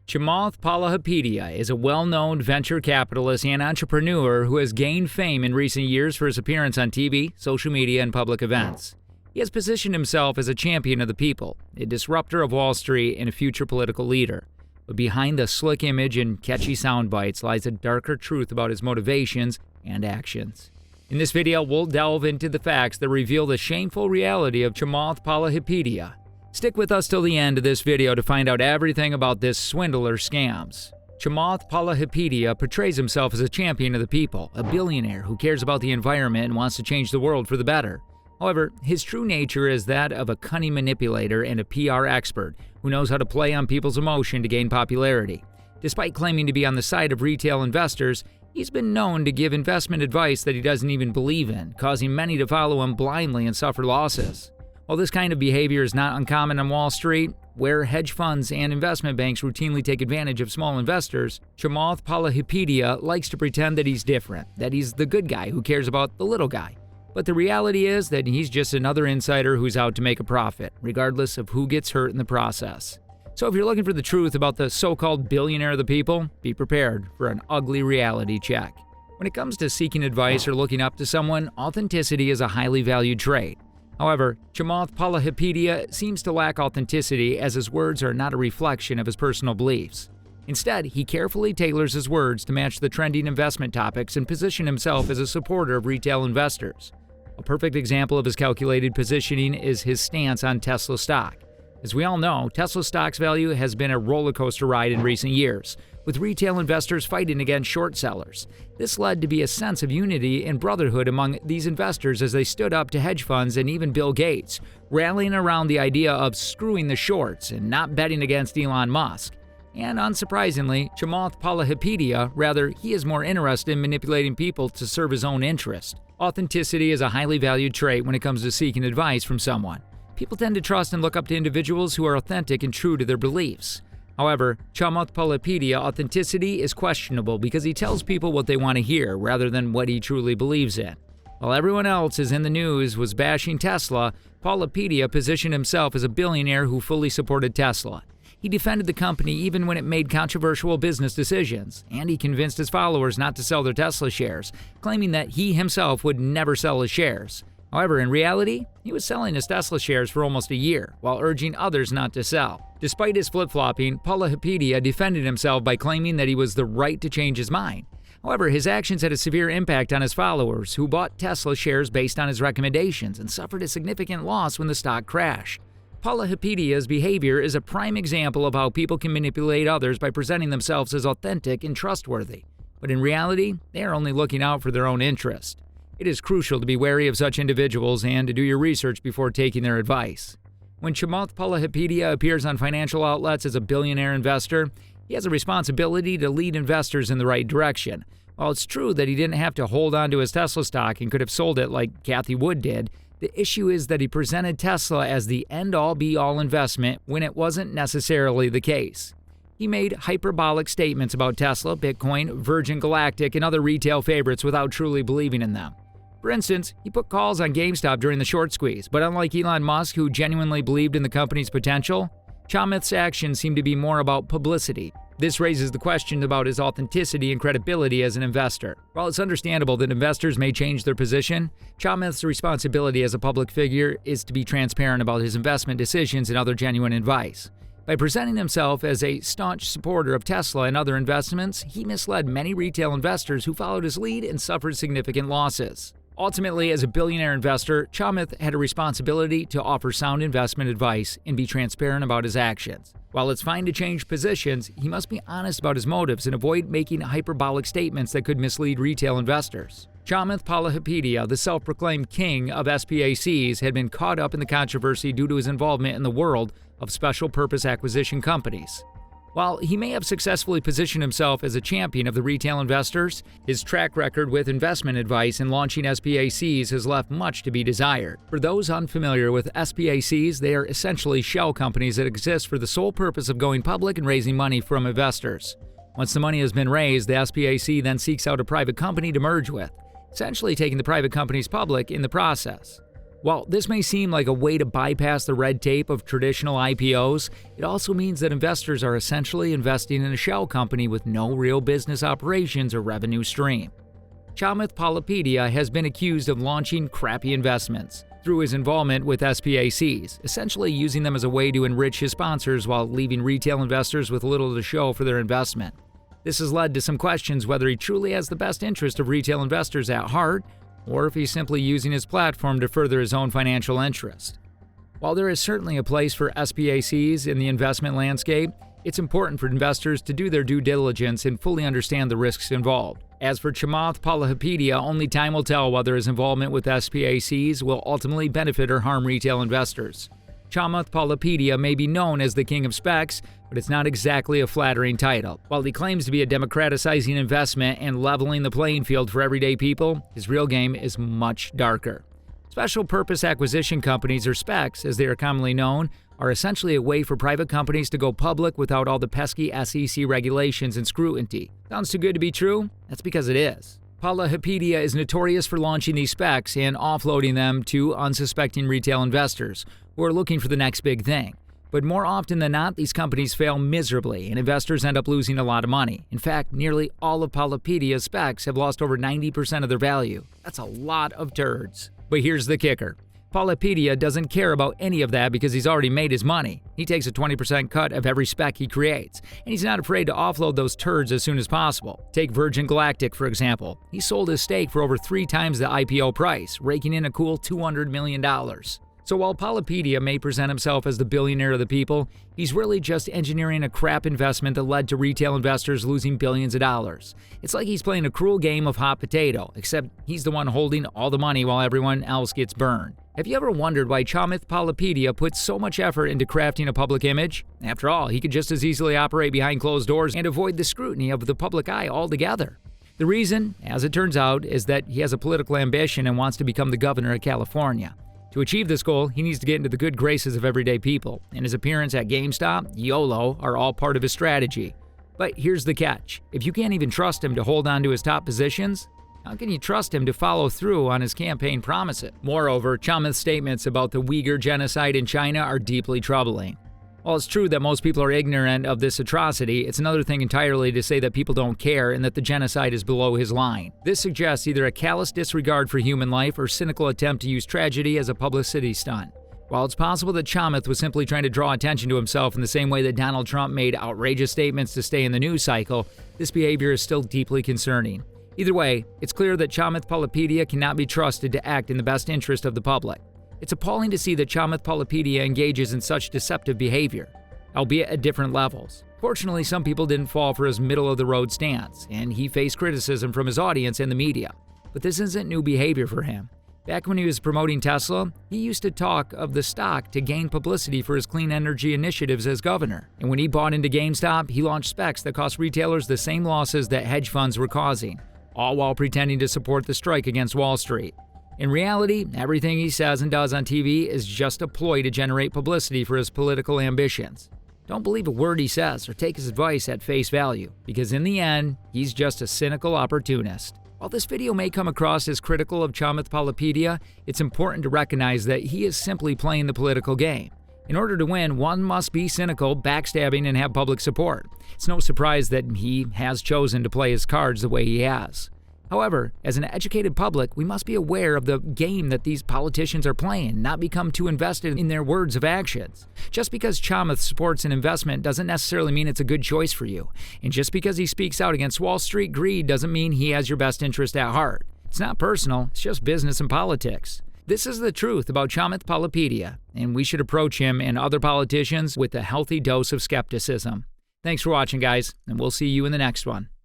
Chamath Palihapitiya is a well-known venture capitalist and entrepreneur who has gained fame in recent years for his appearance on TV, social media, and public events. He has positioned himself as a champion of the people, a disruptor of Wall Street, and a future political leader. But behind the slick image and catchy sound bites lies a darker truth about his motivations and actions. In this video, we'll delve into the facts that reveal the shameful reality of Chamath Palihapitiya. Stick with us till the end of this video to find out everything about this swindler scams. Chamath Palihapitiya portrays himself as a champion of the people, a billionaire who cares about the environment and wants to change the world for the better. However, his true nature is that of a cunning manipulator and a PR expert who knows how to play on people's emotion to gain popularity. Despite claiming to be on the side of retail investors, he's been known to give investment advice that he doesn't even believe in, causing many to follow him blindly and suffer losses. While this kind of behavior is not uncommon on Wall Street, where hedge funds and investment banks routinely take advantage of small investors, Chamath Palihapitiya likes to pretend that he's different, that he's the good guy who cares about the little guy. But the reality is that he's just another insider who's out to make a profit, regardless of who gets hurt in the process. So if you're looking for the truth about the so-called billionaire of the people, be prepared for an ugly reality check. When it comes to seeking advice or looking up to someone, authenticity is a highly valued trait. However, Chamath Palihapitiya seems to lack authenticity as his words are not a reflection of his personal beliefs. Instead, he carefully tailors his words to match the trending investment topics and position himself as a supporter of retail investors. A perfect example of his calculated positioning is his stance on Tesla stock. As we all know, Tesla stock's value has been a roller coaster ride in recent years, with retail investors fighting against short sellers. This led to be a sense of unity and brotherhood among these investors as they stood up to hedge funds and even Bill Gates, rallying around the idea of screwing the shorts and not betting against Elon Musk. And unsurprisingly, Chamath Palihapitiya, he is more interested in manipulating people to serve his own interest. Authenticity is a highly valued trait when it comes to seeking advice from someone. People tend to trust and look up to individuals who are authentic and true to their beliefs. However, Chamath Palihapitiya authenticity is questionable because he tells people what they want to hear rather than what he truly believes in. While everyone else is in the news was bashing Tesla, Palihapitiya positioned himself as a billionaire who fully supported Tesla. He defended the company even when it made controversial business decisions, and he convinced his followers not to sell their Tesla shares, claiming that he himself would never sell his shares. However, in reality, he was selling his Tesla shares for almost a year, while urging others not to sell. Despite his flip-flopping, Palihapitiya defended himself by claiming that he was the right to change his mind. However, his actions had a severe impact on his followers, who bought Tesla shares based on his recommendations and suffered a significant loss when the stock crashed. Palihapitiya's behavior is a prime example of how people can manipulate others by presenting themselves as authentic and trustworthy. But in reality, they are only looking out for their own interest. It is crucial to be wary of such individuals and to do your research before taking their advice. When Chamath Palihapitiya appears on financial outlets as a billionaire investor, he has a responsibility to lead investors in the right direction. While it's true that he didn't have to hold on to his Tesla stock and could have sold it like Cathie Wood did, the issue is that he presented Tesla as the end-all be-all investment when it wasn't necessarily the case. He made hyperbolic statements about Tesla, Bitcoin, Virgin Galactic, and other retail favorites without truly believing in them. For instance, he put calls on GameStop during the short squeeze, but unlike Elon Musk, who genuinely believed in the company's potential, Chamath's actions seem to be more about publicity. This raises the question about his authenticity and credibility as an investor. While it's understandable that investors may change their position, Chamath's responsibility as a public figure is to be transparent about his investment decisions and other genuine advice. By presenting himself as a staunch supporter of Tesla and other investments, he misled many retail investors who followed his lead and suffered significant losses. Ultimately, as a billionaire investor, Chamath had a responsibility to offer sound investment advice and be transparent about his actions. While it's fine to change positions, he must be honest about his motives and avoid making hyperbolic statements that could mislead retail investors. Chamath Palihapitiya, the self-proclaimed king of SPACs, had been caught up in the controversy due to his involvement in the world of special purpose acquisition companies. While he may have successfully positioned himself as a champion of the retail investors, his track record with investment advice and launching SPACs has left much to be desired. For those unfamiliar with SPACs, they are essentially shell companies that exist for the sole purpose of going public and raising money from investors. Once the money has been raised, the SPAC then seeks out a private company to merge with, essentially taking the private companies public in the process. While this may seem like a way to bypass the red tape of traditional IPOs, it also means that investors are essentially investing in a shell company with no real business operations or revenue stream. Chamath Palihapitiya has been accused of launching crappy investments through his involvement with SPACs, essentially using them as a way to enrich his sponsors while leaving retail investors with little to show for their investment. This has led to some questions whether he truly has the best interest of retail investors at heart, or if he's simply using his platform to further his own financial interest. While there is certainly a place for SPACs in the investment landscape, it's important for investors to do their due diligence and fully understand the risks involved. As for Chamath Palihapitiya, only time will tell whether his involvement with SPACs will ultimately benefit or harm retail investors. Chamath Palihapitiya may be known as the king of specs, but it's not exactly a flattering title. While he claims to be a democratizing investment and leveling the playing field for everyday people, his real game is much darker. Special purpose acquisition companies, or SPACs as they are commonly known, are essentially a way for private companies to go public without all the pesky SEC regulations and scrutiny. Sounds too good to be true? That's because it is. Palihapitiya is notorious for launching these SPACs and offloading them to unsuspecting retail investors who are looking for the next big thing. But more often than not, these companies fail miserably and investors end up losing a lot of money. In fact, nearly all of Palihapitiya's SPACs have lost over 90% of their value. That's a lot of turds. But here's the kicker. Palihapitiya doesn't care about any of that because he's already made his money. He takes a 20% cut of every SPAC he creates, and he's not afraid to offload those turds as soon as possible. Take Virgin Galactic, for example. He sold his stake for over 3 times the IPO price, raking in a cool $200 million. So while Palihapitiya may present himself as the billionaire of the people, he's really just engineering a crap investment that led to retail investors losing billions of dollars. It's like he's playing a cruel game of hot potato, except he's the one holding all the money while everyone else gets burned. Have you ever wondered why Chamath Palihapitiya puts so much effort into crafting a public image? After all, he could just as easily operate behind closed doors and avoid the scrutiny of the public eye altogether. The reason, as it turns out, is that he has a political ambition and wants to become the governor of California. To achieve this goal, he needs to get into the good graces of everyday people, and his appearance at GameStop, YOLO, are all part of his strategy. But here's the catch. If you can't even trust him to hold on to his top positions, how can you trust him to follow through on his campaign promises? Moreover, Chamath's statements about the Uyghur genocide in China are deeply troubling. While it's true that most people are ignorant of this atrocity, it's another thing entirely to say that people don't care and that the genocide is below his line. This suggests either a callous disregard for human life or cynical attempt to use tragedy as a publicity stunt. While it's possible that Chamath was simply trying to draw attention to himself in the same way that Donald Trump made outrageous statements to stay in the news cycle, this behavior is still deeply concerning. Either way, it's clear that Chamath Palihapitiya cannot be trusted to act in the best interest of the public. It's appalling to see that Chamath Palihapitiya engages in such deceptive behavior, albeit at different levels. Fortunately, some people didn't fall for his middle-of-the-road stance, and he faced criticism from his audience and the media. But this isn't new behavior for him. Back when he was promoting Tesla, he used to talk of the stock to gain publicity for his clean energy initiatives as governor. And when he bought into GameStop, he launched specs that cost retailers the same losses that hedge funds were causing, all while pretending to support the strike against Wall Street. In reality, everything he says and does on TV is just a ploy to generate publicity for his political ambitions. Don't believe a word he says or take his advice at face value, because in the end, he's just a cynical opportunist. While this video may come across as critical of Chamath Palihapitiya, it's important to recognize that he is simply playing the political game. In order to win, one must be cynical, backstabbing, and have public support. It's no surprise that he has chosen to play his cards the way he has. However, as an educated public, we must be aware of the game that these politicians are playing, not become too invested in their words of actions. Just because Chamath supports an investment doesn't necessarily mean it's a good choice for you. And just because he speaks out against Wall Street greed doesn't mean he has your best interest at heart. It's not personal, it's just business and politics. This is the truth about Chamath Palihapitiya, and we should approach him and other politicians with a healthy dose of skepticism. Thanks for watching, guys, and we'll see you in the next one.